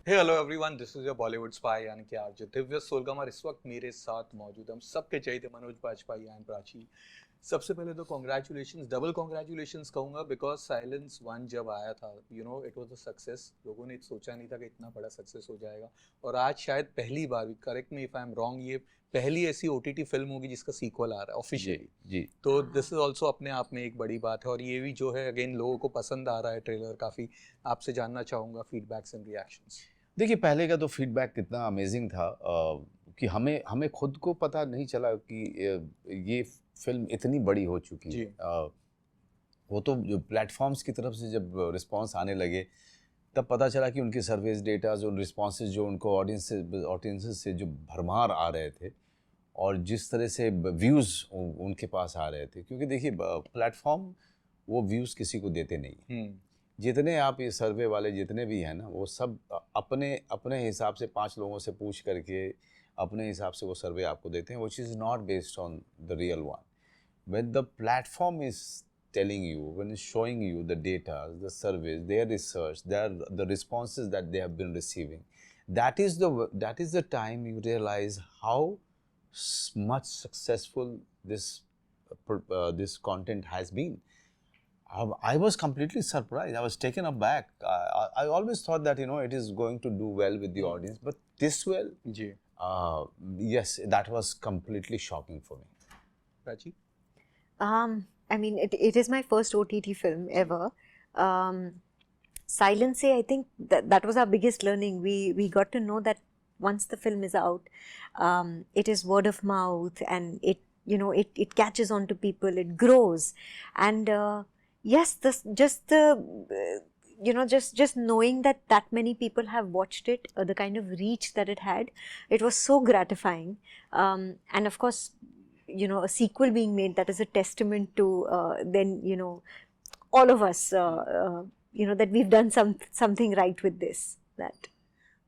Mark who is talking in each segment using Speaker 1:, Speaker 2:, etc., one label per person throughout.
Speaker 1: Hey hello everyone, this is your Bollywood spy यानी कि RJ Divya सोलगमर इस वक्त मेरे साथ मौजूद हैं। हम सबके चाहिए मनोज बाजपेयी एंड प्राची। सबसे पहले तो कॉन्ग्रेचुलेशंस, डबल कॉन्ग्रेचुलेशंस कहूँगा बिकॉज साइलेंस वन जब आया था इट वाज अ सक्सेस। लोगों ने सोचा नहीं था कि इतना बड़ा सक्सेस हो जाएगा। और आज शायद पहली बार, correct me if I am wrong, ये पहली ऐसी ओटीटी फिल्म होगी जिसका सीक्वल आ रहा है ऑफिशियली।
Speaker 2: जी।
Speaker 1: तो दिस इज ऑल्सो अपने आप में एक बड़ी बात है। और ये भी जो है अगेन लोगों को पसंद आ रहा है ट्रेलर काफ़ी। आपसे जानना चाहूँगा फीडबैक्स एंड रिएक्शंस।
Speaker 2: देखिए, पहले का तो फीडबैक कितना अमेजिंग था कि हमें हमें खुद को पता नहीं चला कि ये फिल्म इतनी बड़ी हो चुकी है। वो तो जो प्लेटफॉर्म्स की तरफ से जब रिस्पांस आने लगे तब पता चला कि उनके सर्विस डेटा जो रिस्पॉन्सेज जो उनको ऑडियंसेस से जो भरमार आ रहे थे और जिस तरह से व्यूज़ उनके पास आ रहे थे, क्योंकि देखिए प्लेटफॉर्म वो व्यूज़ किसी को देते नहीं। जितने आप ये सर्वे वाले जितने भी हैं ना, वो सब अपने अपने हिसाब से 5 लोगों से पूछ करके अपने हिसाब से वो सर्वे आपको देते हैं, which is not based on the real one. When the platform is telling you, when it's showing you the data, the surveys, their research, the responses that they have been receiving, that is the time you realize how much successful this content has been. I was completely surprised. I was taken aback. I always thought that it is going to do well with the audience, but this well, yes, that was completely shocking for me.
Speaker 1: Prachi?
Speaker 3: I mean, it is my first OTT film ever. Silence, I think that was our biggest learning. We got to know that once the film is out, it is word of mouth, and it catches on to people, it grows, and yes, just knowing that many people have watched it, the kind of reach that it had, it was so gratifying. And of course, a sequel being made, that is a testament to all of us, that we've done something right with this. That.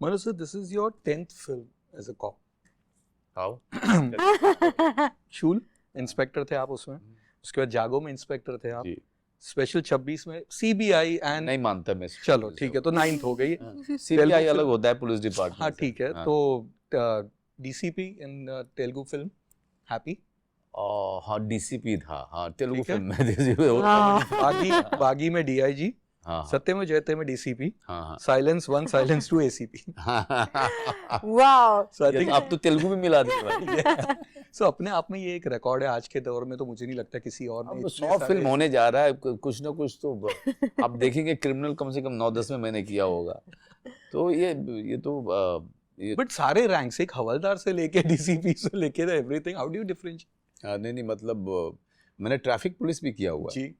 Speaker 1: Manoj sir, this is your 10th film as a cop.
Speaker 2: How?
Speaker 1: Shool inspector थे आप उसमें, उसके बाद जागो में inspector थे आप, special 26 में सीबीआई एंड
Speaker 2: नहीं मानता मैं।
Speaker 1: चलो ठीक है, तो 9th हो गई।
Speaker 2: सीबीआई अलग होता है पुलिस डिपार्टमेंट।
Speaker 1: हाँ ठीक है। तो डीसीपी इन तेलुगु फिल्म हैप्पी।
Speaker 2: हाँ डीसीपी था, हाँ तेलुगु फिल्म में।
Speaker 1: बागी में डीआईजी, सत्यम जयते में DCP, silence 1 silence 2 ACP.
Speaker 3: Wow,
Speaker 2: अब तो तेलुगु में मिला दिया।
Speaker 1: सो अपने आप में ये एक रिकॉर्ड है आज के दौर में, तो मुझे नहीं लगता किसी और ने।
Speaker 2: 100 फिल्म होने जा रहा है, कुछ ना कुछ तो आप देखेंगे। क्रिमिनल कम से कम 9-10 में मैंने किया होगा। तो ये तो
Speaker 1: बट सारे रैंक्स, एक हवलदार से लेके डीसीपी से लेके everything, how do you differentiate?
Speaker 2: नहीं मतलब मैंने ट्रैफिक पुलिस भी किया हुआ जी।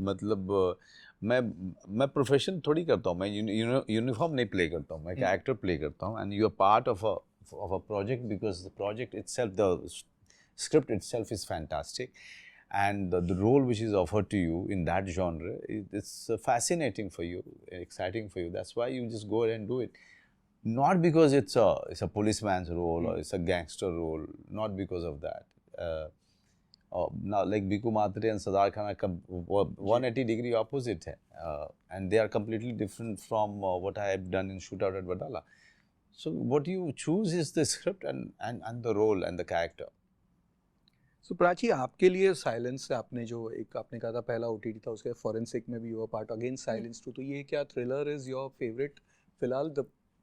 Speaker 2: मतलब मैं प्रोफेशन थोड़ी करता हूँ, मैं यूनिफॉर्म नहीं प्ले करता हूँ, मैं कैरेक्टर प्ले करता हूँ। And you are part of a project because the project itself, the script itself is fantastic, and the role which is offered to you in that genre, it's fascinating for you, exciting for you. That's why you just go ahead and do it. Not because it's a policeman's role or it's a gangster role, not because of that. Now like Biku Matre and Sardar Khan are 180 degree opposite hai, and they are completely different from what I have done in Shootout at Wadala. So what you choose is the script and the role and the character.
Speaker 1: So Prachi, आपके लिए silence से आपने जो एक आपने कहा था पहला ओटीटी था, उसके फॉरेंसिक में भी हुआ पार्ट, अगेन साइलेंस 2, तो ये क्या थ्रिलर इज योर फेवरेट फिलहाल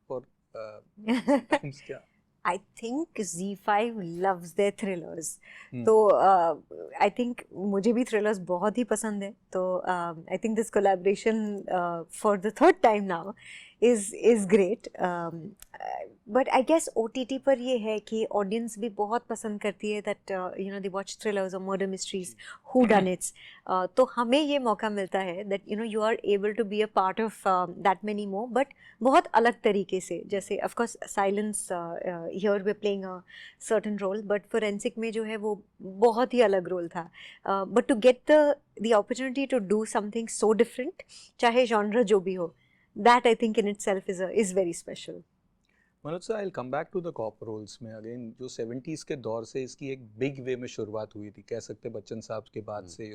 Speaker 1: फॉर टाइम्स क्या?
Speaker 3: I think Z5 loves their thrillers. तो I think मुझे भी thrillers बहुत ही पसंद है। तो I think this collaboration for the 3rd time now is great. But I guess OTT पर ये है कि audience भी बहुत पसंद करती है that they watch thrillers or murder mysteries, whodunits. तो हमें ये मौका मिलता है that you are able to be a part of that many more, but बहुत अलग तरीके से। जैसे of course silence, here we're playing a certain role, but forensic में जो है वो बहुत ही अलग रोल था। But to get the opportunity to do something so different, चाहे genre जो भी हो, that I think in itself is very special.
Speaker 1: Manoj sir, I come back to the cop roles में अगेन। जो 70s के दौर से इसकी एक बिग वे में शुरुआत हुई थी, कह सकते बच्चन साहब के बाद से,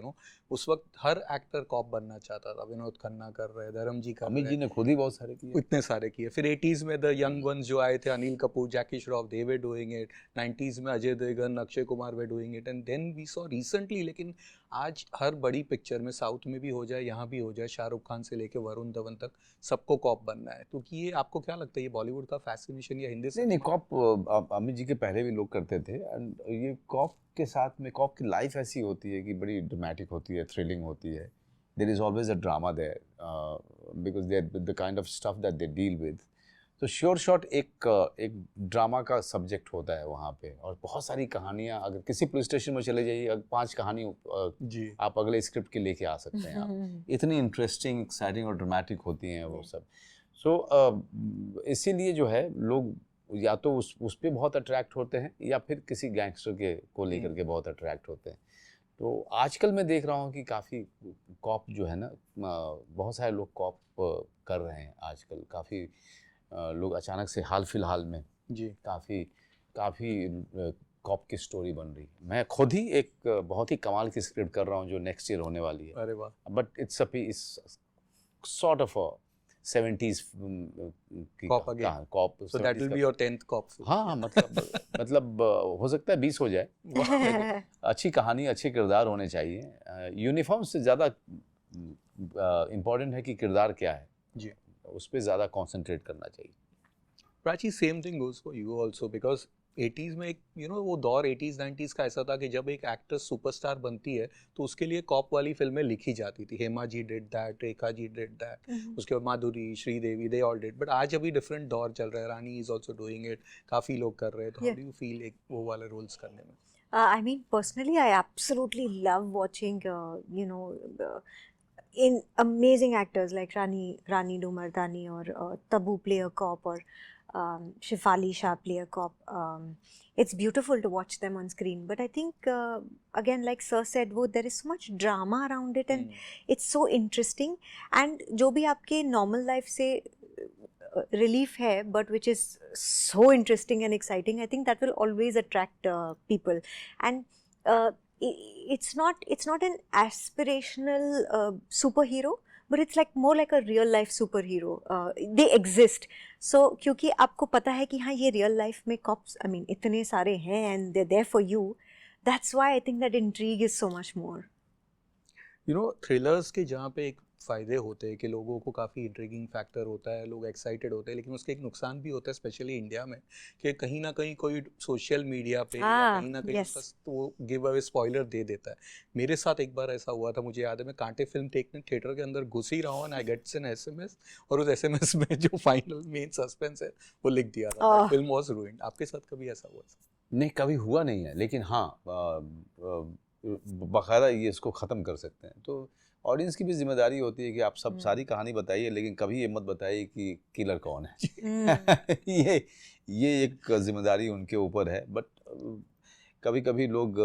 Speaker 1: उस वक्त हर एक्टर कॉप बनना चाहता था। विनोद खन्ना कर रहे, धर्म जी कर
Speaker 2: अमित
Speaker 1: रहे,
Speaker 2: जी ने खुद ही बहुत सारे किए,
Speaker 1: इतने सारे किए। फिर 80s में द यंग वंस जो आए थे, Anil Kapoor, Jackie Shroff, they were doing it. 90s में अजय देवगन, अक्षय कुमार वे doing it, and then we saw recently. लेकिन आज हर बड़ी पिक्चर में, साउथ में भी हो जाए, यहाँ भी हो जाए, शाहरुख खान से लेके वरुण धवन तक सबको कॉप बनना है। तो कि ये आपको क्या लगता है, ये बॉलीवुड का फैसिनेशन या हिंदी?
Speaker 2: नहीं, कॉप अमित जी के पहले भी लोग करते थे, एंड ये कॉप के साथ में कॉप की लाइफ ऐसी होती है कि बड़ी ड्रामेटिक होती है, थ्रिलिंग होती है. There is always a drama there because they're the kind of stuff that they deal with. तो श्योर शॉट एक ड्रामा का सब्जेक्ट होता है वहाँ पे, और बहुत सारी कहानियाँ, अगर किसी पुलिस स्टेशन में चले जाइए, 5 कहानी
Speaker 1: जी
Speaker 2: आप अगले स्क्रिप्ट के लेके आ सकते हैं आप. इतनी इंटरेस्टिंग, एक्साइटिंग और ड्रामेटिक होती हैं वो सब. सो इसीलिए जो है लोग या तो उस पे बहुत अट्रैक्ट होते हैं, या फिर किसी गैंगस्टर के को लेकर के बहुत अट्रैक्ट होते हैं. तो आजकल मैं देख रहा हूँ कि काफ़ी कॉप जो है ना, बहुत सारे लोग कॉप कर रहे हैं आजकल. काफ़ी लोग अचानक से हाल फिलहाल में
Speaker 1: जी
Speaker 2: काफ़ी कॉप की स्टोरी बन रही है. मैं खुद ही एक बहुत ही कमाल की स्क्रिप्ट कर रहा हूँ जो नेक्स्ट ईयर होने वाली है.
Speaker 1: अरे वाह.
Speaker 2: But it's sort of a 70s की
Speaker 1: cop again.
Speaker 2: Cop.
Speaker 1: So that will be your 10th cop.
Speaker 2: हाँ, मतलब हो सकता है 20 हो जाए. लेकिन अच्छी कहानी, अच्छे किरदार होने चाहिए. यूनिफॉर्म से ज़्यादा इम्पोर्टेंट है कि किरदार क्या है
Speaker 1: जी,
Speaker 2: उस पर ज़्यादा कॉन्सेंट्रेट करना चाहिए.
Speaker 1: Prachi, same thing goes for you also, because 80s में एक वो दौर 80s 90s का ऐसा था कि जब एक एक्ट्रेस सुपरस्टार बनती है तो उसके लिए कॉप वाली फिल्में लिखी जाती थी. Hema ji did that, Rekha ji did that, उसके बाद Madhuri, Sridevi, they all did. But आज अभी डिफरेंट दौर चल रहा है. Rani is also doing it, काफ़ी लोग कर रहे हैं. तो हाउ डू यू फील एक वो वाले रोल्स करने में?
Speaker 3: I mean, personally, I absolutely love watching, in amazing actors like Rani Dumardani or Tabu play a cop, or Shefali Shah play a cop. It's beautiful to watch them on screen. But I think, again, like Sir said, there is so much drama around it, and it's so interesting. And जो भी आपके normal life से relief है, but which is so interesting and exciting, I think that will always attract people. And it's not an aspirational superhero, but it's like more like a real life superhero. They exist. So क्योंकि आपको पता है कि हाँ ये real life में cops, I mean इतने सारे हैं and they're there for you. That's why I think that intrigue is so much more.
Speaker 1: Thrillers के जहाँ पे एक फ़ायदे होते हैं कि लोगों को काफ़ी इंट्रिगिंग फैक्टर होता है, लोग एक्साइटेड होते हैं, लेकिन उसके एक नुकसान भी होता है, स्पेशली इंडिया में, कि कहीं ना कहीं कोई सोशल मीडिया पे या कहीं ना कहीं उसका वो गिव अवे स्पॉइलर दे देता है. मेरे साथ एक बार ऐसा हुआ था, मुझे याद है, मैं कांटे फिल्म देखने थिएटर के अंदर घुस ही रहा हूँ, आई गेट्स एन SMS, और उस SMS में जो फाइनल मेन सस्पेंस है वो लिख दिया था. Film was ruined. आपके साथ कभी ऐसा हुआ?
Speaker 2: नहीं, कभी हुआ नहीं है, लेकिन हाँ बाकायदा ये इसको ख़त्म कर सकते हैं. तो ऑडियंस की भी जिम्मेदारी होती है कि आप सब सारी कहानी बताइए, लेकिन कभी ये मत बताइए कि किलर कौन है. ये एक जिम्मेदारी उनके ऊपर है. बट कभी कभी लोग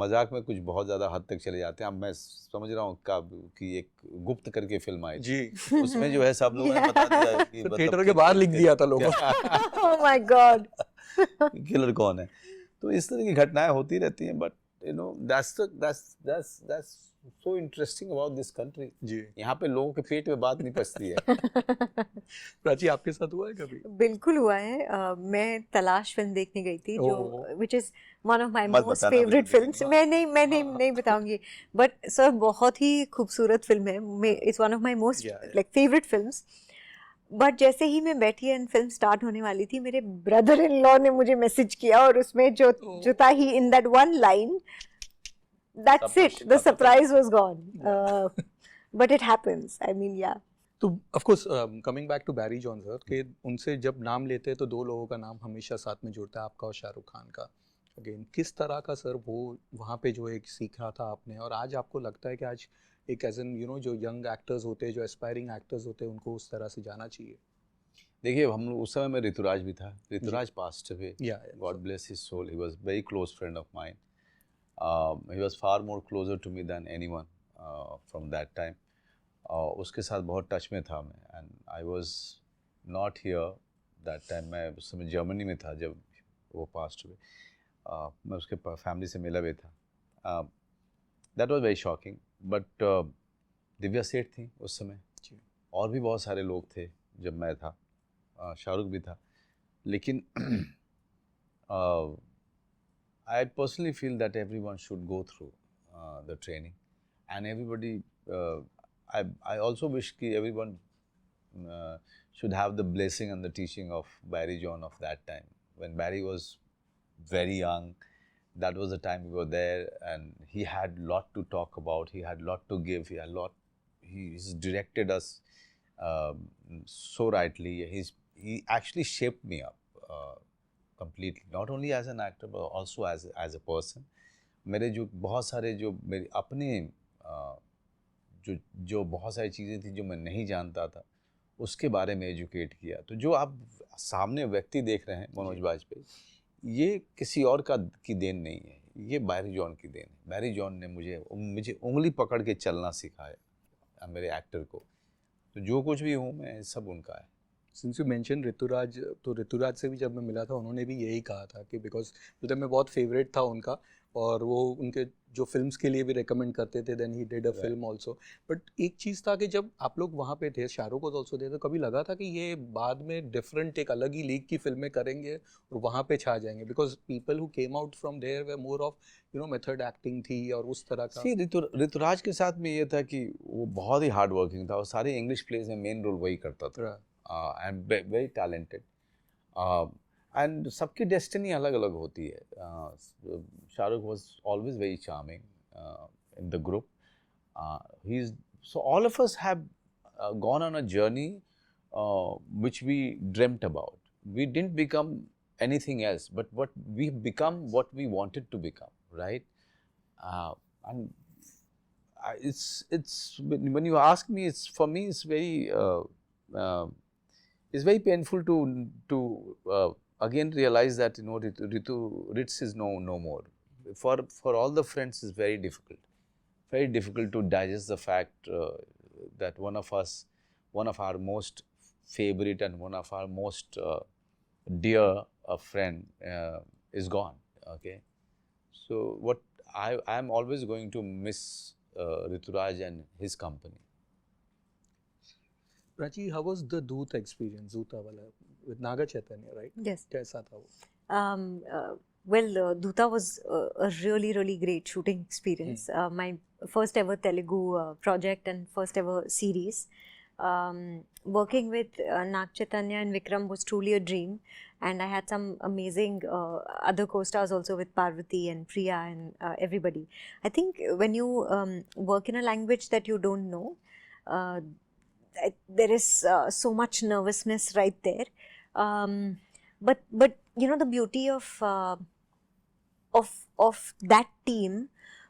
Speaker 2: मजाक में कुछ बहुत ज़्यादा हद तक चले जाते हैं. अब मैं समझ रहा हूँ कि एक गुप्त करके फिल्म आई जी, उसमें जो है सब लोगों ने बता दिया कि
Speaker 1: थिएटर के बाहर लिख दिया था लोगों.
Speaker 3: Oh my God.
Speaker 2: किलर कौन है. तो इस तरह की घटनाएं होती रहती हैं. But that's so interesting about this country. जी, यहाँ पे लोगों के पेट में बात नहीं पचती है.
Speaker 1: प्राची, आपके साथ हुआ है कभी?
Speaker 3: बिल्कुल हुआ है. मैं तलाश फिल्म देखने गई थी, जो which is one of my most favorite films. मैं नहीं बताऊंगी. बट सर बहुत ही खूबसूरत फिल्म है. It's one of my most like favorite films. But जैसे ही मैं बैठी एंड फिल्म स्टार्ट होने वाली थी, मेरे ब्रदर इन लॉ ने मुझे मैसेज किया, और उसमें जो था ही in that one line, that's it, the surprise was gone. But it happens, I mean, yeah.
Speaker 1: तो of course coming back to Barry John sir, कि उनसे जब नाम लेते हैं तो दो लोगों का नाम हमेशा साथ में जुड़ता है, आपका और शाहरुख खान का. अगेन, किस तरह का सर वो वहाँ पे जो एक सीखा था आपने, और आज आपको लगता है कि आज एक एज एन जो यंग एक्टर्स होते हैं, जो एस्पायरिंग एक्टर्स होते हैं, उनको उस तरह से जाना चाहिए?
Speaker 2: देखिए, हम उस समय में ऋतुराज भी था. Rituraj passed away, god bless his soul. He was very close friend of mine. He was far more closer to me than anyone from that time. उसके साथ बहुत टच में था मैं, and I was not here that time मैं उस समय Germany में था जब वो पास्ट हुए. मैं उसके फैमिली से मिला भी था. That was very shocking. But Divya सेठ थी उस समय, और भी बहुत सारे लोग थे जब मैं था. शाहरुख भी था. लेकिन I personally feel that everyone should go through the training, and everybody. I also wish that everyone should have the blessing and the teaching of Barry John of that time. When Barry was very young, that was the time we were there, and he had lot to talk about. He had lot to give. He had lot. He's directed us so rightly. He actually shaped me up. Completely, not only as an actor but also as a person. मेरे जो बहुत सारे जो मेरे अपने जो बहुत सारी चीज़ें थी जो मैं नहीं जानता था, उसके बारे में एजुकेट किया. तो जो आप सामने व्यक्ति देख रहे हैं मनोज बाजपेयी, ये किसी और का की देन नहीं है, ये बैरी जॉन की देन है. बैरी जॉन ने मुझे उंगली पकड़ के चलना सिखाया मेरे एक्टर को. तो जो कुछ भी हूँ मैं, सब उनका है.
Speaker 1: सिंस यू मेंशन ऋतुराज, तो ऋतुराज से भी जब मैं मिला था उन्होंने भी यही कहा था कि बिकॉज मतलब मैं बहुत फेवरेट था उनका, और वो उनके जो फिल्म्स के लिए भी रेकमेंड करते थे. Then he did a film also. But एक चीज़ था कि जब आप लोग वहाँ पे थे, शाहरुख वाज आल्सो थे, तो कभी लगा था कि ये बाद में डिफरेंट एक अलग ही लीग की फिल्में करेंगे और वहाँ पे छा जाएंगे? Because people who came out from their way more of method acting थी और उस तरह का.
Speaker 2: ऋतुराज के साथ में ये था कि वो बहुत ही हार्ड वर्किंग था और सारे इंग्लिश प्लेज में मेन रोल वही करता था. And very talented. एंड सबकी डेस्टिनी अलग अलग होती है. Shahrukh was always very charming in the group. So all of us have gone on a journey which we dreamt about. We didn't become anything else, but what we become what we wanted to become, right? And it's when you ask me, it's for me it's very painful to again realize that Ritz is no more. For all the friends, it's very difficult to digest the fact that one of our most favorite and one of our most dear friend is gone. Okay, so what I am always going to miss Rituraj and his company.
Speaker 1: Prachi, how was the Doot experience, Doota wala, with Naga Chaitanya, right?
Speaker 3: Yes.
Speaker 1: कैसा था वो?
Speaker 3: Well, Doota was a really, really great shooting experience. My first ever Telugu project and first ever series. Working with Nag Chaitanya and Vikram was truly a dream, and I had some amazing other co-stars also with Parvati and Priya and everybody. I think when you work in a language that you don't know, there is so much nervousness right there. But the beauty of that team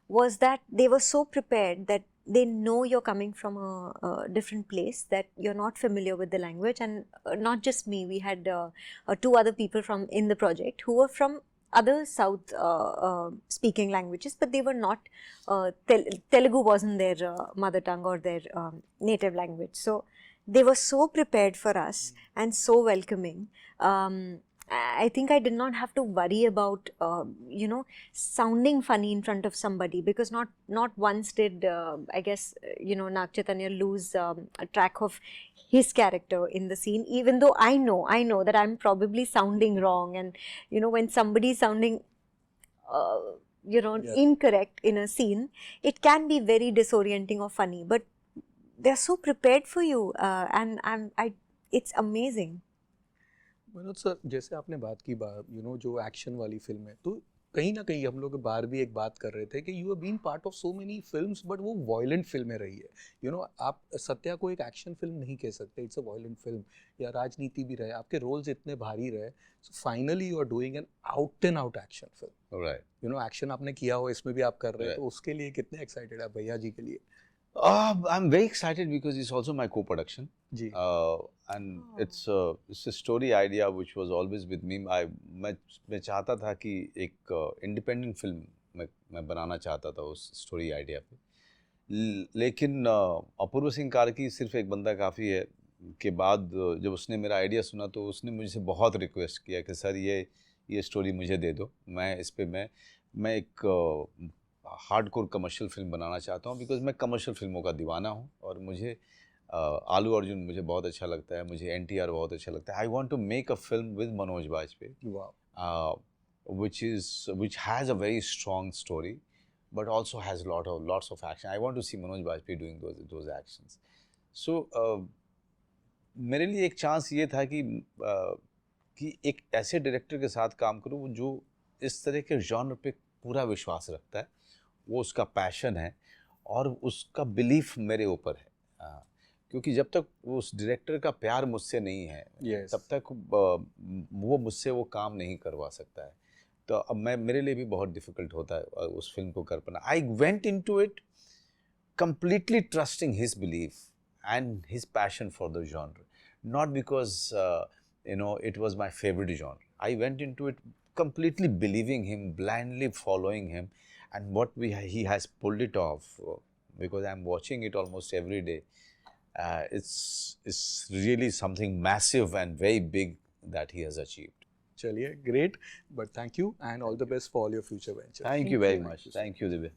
Speaker 3: was that they were so prepared that they know you're coming from a different place, that you're not familiar with the language. And not just me, we had 2 other people from in the project who were from other South speaking languages, but they were not Telugu wasn't their mother tongue or their native language. So they were so prepared for us and so welcoming. I think I did not have to worry about sounding funny in front of somebody, because not once did I guess Nag Chaitanya lose a track of his character in the scene, even though I know that I'm probably sounding wrong, and when somebody is sounding incorrect in a scene, it can be very disorienting or funny, but they're so prepared for you, and it's amazing.
Speaker 1: Manoj sir, जैसे आपने बात की जो action वाली film है, तो कहीं ना कहीं हम लोग बाहर भी एक बात कर रहे थे कि you have been part of so many films, but वो वायलेंट फिल्में रही है. आप सत्या को एक एक्शन फिल्म नहीं कह सकते, इट्स अ वायलेंट फिल्म. या राजनीति भी रहे, आपके रोल्स इतने भारी रहे, so finally you are doing an out and out action film.
Speaker 2: Right.
Speaker 1: Action आपने किया हो, इसमें भी आप कर रहे हैं, तो उसके लिए कितने एक्साइटेड आप भैया जी के लिए?
Speaker 2: I'm very excited because it's also my co-production. And it's a story idea which was always with me. मैं चाहता था कि एक independent film मैं बनाना चाहता था उस story idea पे. लेकिन अपूर्व सिंह कार्की सिर्फ एक बंदा काफ़ी है. के बाद जब उसने मेरा आइडिया सुना तो उसने मुझसे बहुत रिक्वेस्ट किया कि सर ये स्टोरी मुझे दे दो, मैं इस पे मैं एक हार्डकोर कमर्शियल फिल्म बनाना चाहता हूँ, बिकॉज मैं कमर्शियल फिल्मों का दीवाना हूँ और मुझे आलू अर्जुन मुझे बहुत अच्छा लगता है, मुझे एनटीआर बहुत अच्छा लगता है. I want to make a film with Manoj Bajpayee, which has a very strong story, but also has lots of action. I want to see Manoj Bajpayee doing those actions. So मेरे लिए एक चांस ये था कि एक ऐसे डायरेक्टर के साथ काम करूँ जो इस तरह के जॉनर पे पूरा विश्वास रखता है, वो उसका पैशन है और उसका बिलीफ मेरे ऊपर है. क्योंकि जब तक उस डायरेक्टर का प्यार मुझसे नहीं है, तब तक वो मुझसे वो काम नहीं करवा सकता है. तो अब मेरे लिए भी बहुत डिफ़िकल्ट होता है उस फिल्म को कर पाना. I went into it completely trusting his belief and his passion for the genre, not because it was my favorite genre. I went into it completely believing him, blindly following him, and he has pulled it off, because I'm watching it almost every day. It's really something massive and very big that he has achieved.
Speaker 1: चलिए, great, but thank you and all the best for all your future ventures.
Speaker 2: Thank you very much. Thank you, Divya.